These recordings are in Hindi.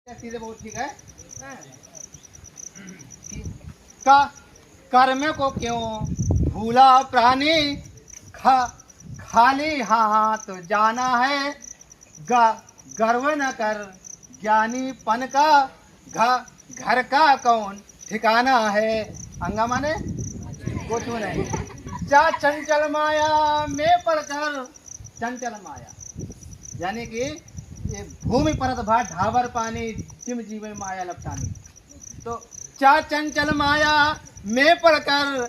सीधे बहुत ठीक है। का कर्म को क्यों भूला प्राणी, खाली हाथ जाना है। गर्व न कर ज्ञानीपन का, घर का कौन ठिकाना है। अंगा माने कुछ नहीं। जा चंचल माया में पड़कर, चंचल माया यानी कि ये भूमि परत भाट ढाबर पानी, जिम जीवन माया लपटानी। तो चा चंचल माया में पड़कर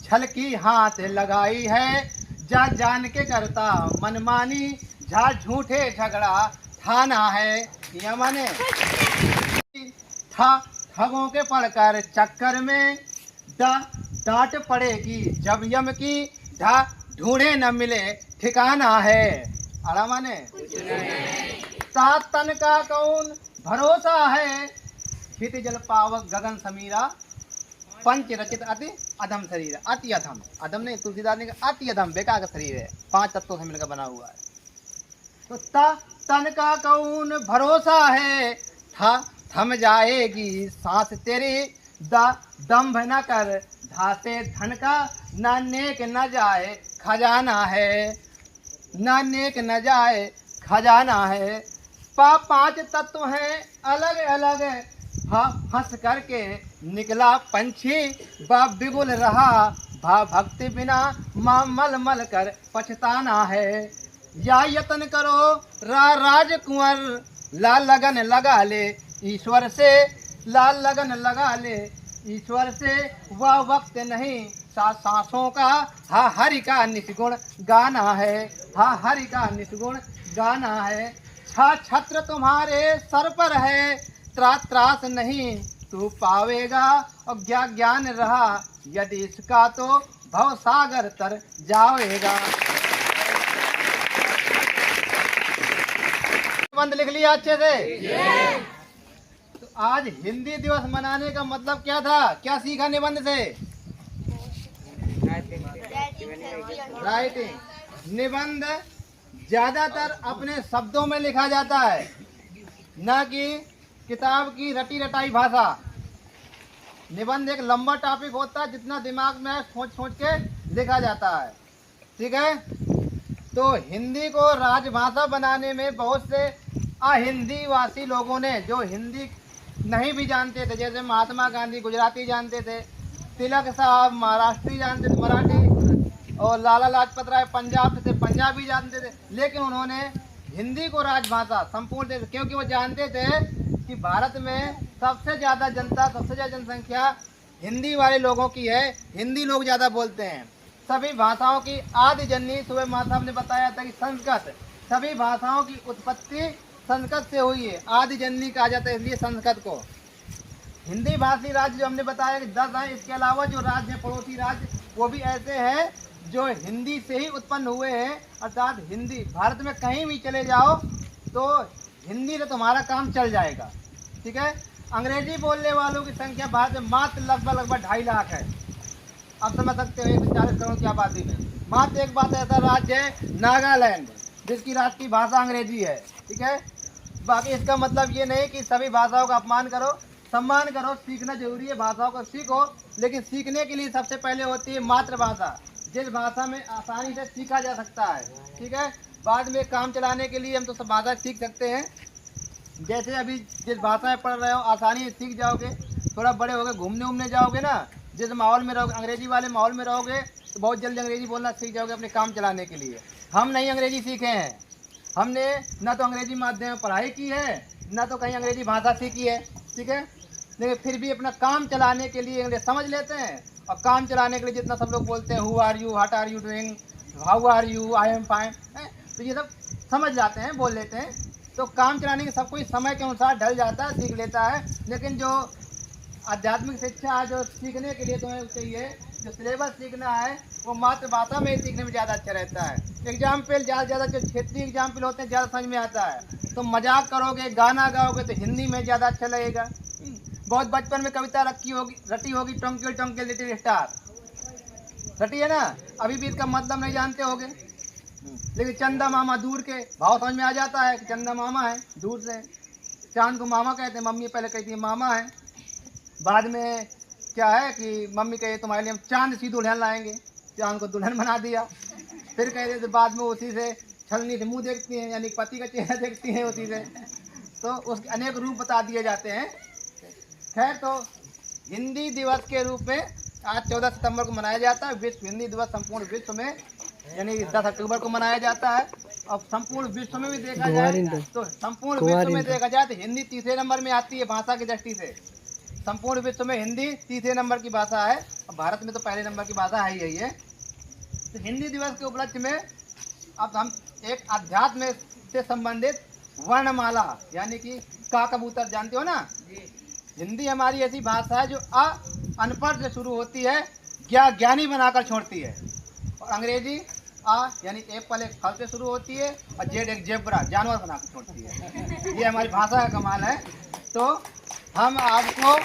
छल की हाथ लगाई है। जा जान के करता मनमानी, झा झूठे झगड़ा ठाना है। या माने ठगों के पड़कर चक्कर में डांट पड़ेगी जब यम की, ढूंढे न मिले ठिकाना है। अड़ा माने तन का कौन भरोसा है। क्षिति जल पावक गगन समीरा, पंच रचित अति अधम शरीर। अति अधम, अधम नहीं, तुलसीदास ने कहा अति अधम बेकार का शरीर है, 5 तत्वों से मिलकर बना हुआ है। तो तन का कौन भरोसा है, थम जाएगी सांस तेरी। दंभ न कर धासे धन का, न नेक न जाए खजाना है। न नेक न जाए खजाना है। 5 तत्व हैं अलग अलग, हंस करके निकला पंछी। बिगुल रहा भक्ति बिना, मल मल कर पछताना है। या यतन करो राजकुंवर, लाल लगन लगा ले ईश्वर से। लाल लगन लगा ले ईश्वर से, वह वक्त नहीं सांसों का। हरि का निष्गुण गाना है, हरि का निष्गुण गाना है। छत्र तुम्हारे सर पर है, त्रास नहीं तू पावेगा। और ज्ञान रहा यदि इसका, तो भव सागर तर जाएगा। निबंध लिख लिया अच्छे से। तो आज हिंदी दिवस मनाने का मतलब क्या था, क्या सीखा निबंध से? राइटिंग। निबंध ज्यादातर अपने शब्दों में लिखा जाता है, न कि किताब की रटी रटाई भाषा। निबंध एक लंबा टॉपिक होता है, जितना दिमाग में है सोच सोच के लिखा जाता है। ठीक है। तो हिंदी को राजभाषा बनाने में बहुत से अहिंदी वासी लोगों ने, जो हिंदी नहीं भी जानते थे, जैसे महात्मा गांधी गुजराती जानते थे, तिलक साहब महाराष्ट्री जानते थे मराठी, और लाला लाजपत राय पंजाब से पंजाबी जानते थे, लेकिन उन्होंने हिंदी को राजभाषा संपूर्ण देश, क्योंकि वो जानते थे कि भारत में सबसे ज़्यादा जनता, सबसे ज़्यादा जनसंख्या हिंदी वाले लोगों की है। हिंदी लोग ज़्यादा बोलते हैं। सभी भाषाओं की आदि जननी, सुबह माता साहब ने बताया था कि संस्कृत, सभी भाषाओं की उत्पत्ति संस्कृत से हुई है। आदि जननी कहा जाता है, इसलिए संस्कृत को। हिंदी भाषी राज्य जो हमने बताया कि 10 हैं, इसके अलावा जो राज्य है पड़ोसी राज्य, वो भी ऐसे हैं जो हिंदी से ही उत्पन्न हुए हैं। अर्थात हिंदी भारत में कहीं भी चले जाओ तो हिंदी से तुम्हारा काम चल जाएगा। ठीक है। अंग्रेजी बोलने वालों की संख्या भारत में मात्र लगभग 2.5 लाख है। आप समझ सकते हो 140 करोड़ की आबादी में मात्र एक बात ऐसा राज्य है नागालैंड, जिसकी राष्ट्रीय भाषा अंग्रेजी है। ठीक है। बाकी इसका मतलब ये नहीं कि सभी भाषाओं का अपमान करो, सम्मान करो। सीखना जरूरी है, भाषाओं को सीखो, लेकिन सीखने के लिए सबसे पहले होती है मातृभाषा, जिस भाषा में आसानी से सीखा जा सकता है। ठीक है। बाद में काम चलाने के लिए हम तो सब भाषा सीख सकते हैं। जैसे अभी जिस भाषा में पढ़ रहे हो आसानी से सीख जाओगे, थोड़ा बड़े होगे घूमने उमने जाओगे ना, जिस माहौल में रहोगे, अंग्रेजी वाले माहौल में रहोगे, तो बहुत जल्दी अंग्रेजी बोलना सीख जाओगे अपने काम चलाने के लिए। हम नहीं अंग्रेजी सीखे हैं, हमने न तो अंग्रेजी माध्यम में पढ़ाई की है, न तो कहीं अंग्रेजी भाषा सीखी है। ठीक है। लेकिन फिर भी अपना काम चलाने के लिए अंग्रेजी समझ लेते हैं, और काम चलाने के लिए जितना सब लोग बोलते हैं who are you, what are you doing, how are you, I am fine, तो ये सब समझ जाते हैं, बोल लेते हैं। तो काम चलाने के सब कोई समय के अनुसार ढल जाता है, सीख लेता है। लेकिन जो आध्यात्मिक शिक्षा है, जो सीखने के लिए तुम्हें चाहिए, जो सिलेबस सीखना है, वो मातृभाषा में सीखने में ज़्यादा अच्छा रहता है। एग्जाम्पल ज़्यादा जो क्षेत्रीय एग्जाम्पल होते हैं ज़्यादा समझ में आता है। तो मजाक करोगे, गाना गाओगे तो हिंदी में ज़्यादा अच्छा लगेगा। बहुत बचपन में कविता रटी होगी, टोंकिल टोंकिल लिटिल स्टार, रटी है ना, अभी भी इसका मतलब नहीं जानते होगे। लेकिन चंदा मामा दूर के भाव समझ में आ जाता है कि चंदा मामा है दूर से। चांद को मामा कहते हैं, मम्मी पहले कहती है मामा है, बाद में क्या है कि मम्मी कहे तुम्हारे लिए हम चांद सी दुल्हन लाएंगे, चांद को दुल्हन बना दिया। फिर कह रहे थे बाद में उसी से छलनी से मुंह देखती हैं, यानी पति का चेहरा देखती हैं उसी से, तो उसके अनेक रूप बता दिए जाते हैं। खैर, तो हिंदी दिवस के रूप में आज 14 सितंबर को मनाया जाता है। विश्व हिंदी दिवस संपूर्ण विश्व में यानी 10 अक्टूबर को मनाया जाता है। और संपूर्ण विश्व में भी देखा जाए तो संपूर्ण विश्व में देखा जाए तो हिंदी तीसरे नंबर में आती है भाषा की दृष्टि से। संपूर्ण विश्व में हिंदी तीसरे नंबर की भाषा है, और भारत में तो पहले नंबर की भाषा है ही है। तो हिंदी दिवस के उपलक्ष्य में अब हम एक अध्यात्म से संबंधित वर्णमाला यानी कि का कबूतर जानते हो ना, हिंदी हमारी ऐसी भाषा है जो अनपढ़ से शुरू होती है, ज्ञानी बनाकर छोड़ती है। और अंग्रेजी यानी एप्पल एक फल से शुरू होती है, और जेड एक जेब्रा जानवर बनाकर छोड़ती है। ये हमारी भाषा का कमाल है। तो हम आपको